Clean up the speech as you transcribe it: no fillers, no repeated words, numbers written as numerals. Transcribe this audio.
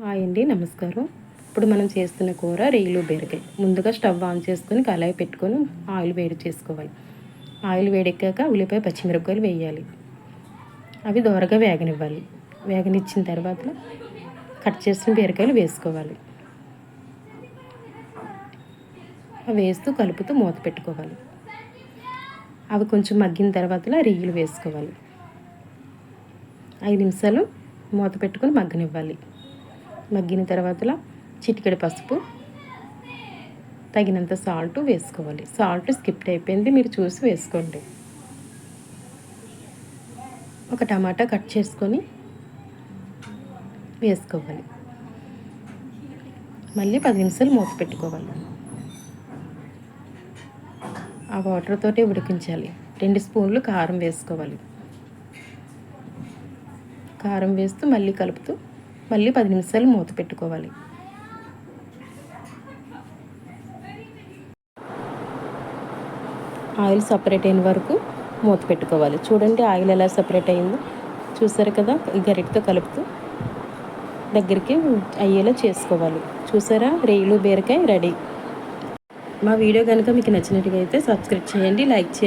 Hi అండి, నమస్కారం. ఇప్పుడు మనం చేస్తున్న కూర రొయ్యలు బీరకాయ. ముందుగా స్టవ్ ఆన్ చేసుకొని కళాయి పెట్టుకొని ఆయిల్ వేడి చేసుకోవాలి. ఆయిల్ వేడెక్కాక ఉల్లిపాయ పచ్చిమిరపకాయలు వేయాలి. అవి దోరగా వేగనివ్వాలి. వేగనిచ్చిన తర్వాత కట్ చేసిన బీరకాయలు వేసుకోవాలి. అవి వేస్తూ కలుపుతూ మూత పెట్టుకోవాలి. అవి కొంచెం మగ్గిన తర్వాత రొయ్యలు వేసుకోవాలి. 5 నిమిషాలు మూత పెట్టుకొని మగ్గనివ్వాలి. మగ్గిన తర్వాత చిటికెడు పసుపు, తగినంత సాల్ట్ వేసుకోవాలి. సాల్ట్ స్కిప్ అయిపోయింది, మీరు చూసి వేసుకోండి. ఒక టమాటా కట్ చేసుకొని వేసుకోవాలి. మళ్ళీ 10 నిమిషాలు మూత పెట్టుకోవాలి. ఆ వాటర్ తోటే ఉడికించాలి. 2 స్పూన్లు కారం వేసుకోవాలి. కారం వేస్తూ మళ్ళీ కలుపుతూ మళ్ళీ 10 నిమిషాలు మూత పెట్టుకోవాలి. ఆయిల్ సపరేట్ అయిన వరకు మూత పెట్టుకోవాలి. చూడండి ఆయిల్ ఎలా సపరేట్ అయిందో, చూసారు కదా. ఈ గరిటతో కలుపుతూ దగ్గరికి అయ్యేలా చేసుకోవాలి. చూసారా, రొయ్యలు బీరకాయ రెడీ. మా వీడియో కనుక మీకు నచ్చినట్టుగా అయితే సబ్స్క్రైబ్ చేయండి, లైక్ చేయండి.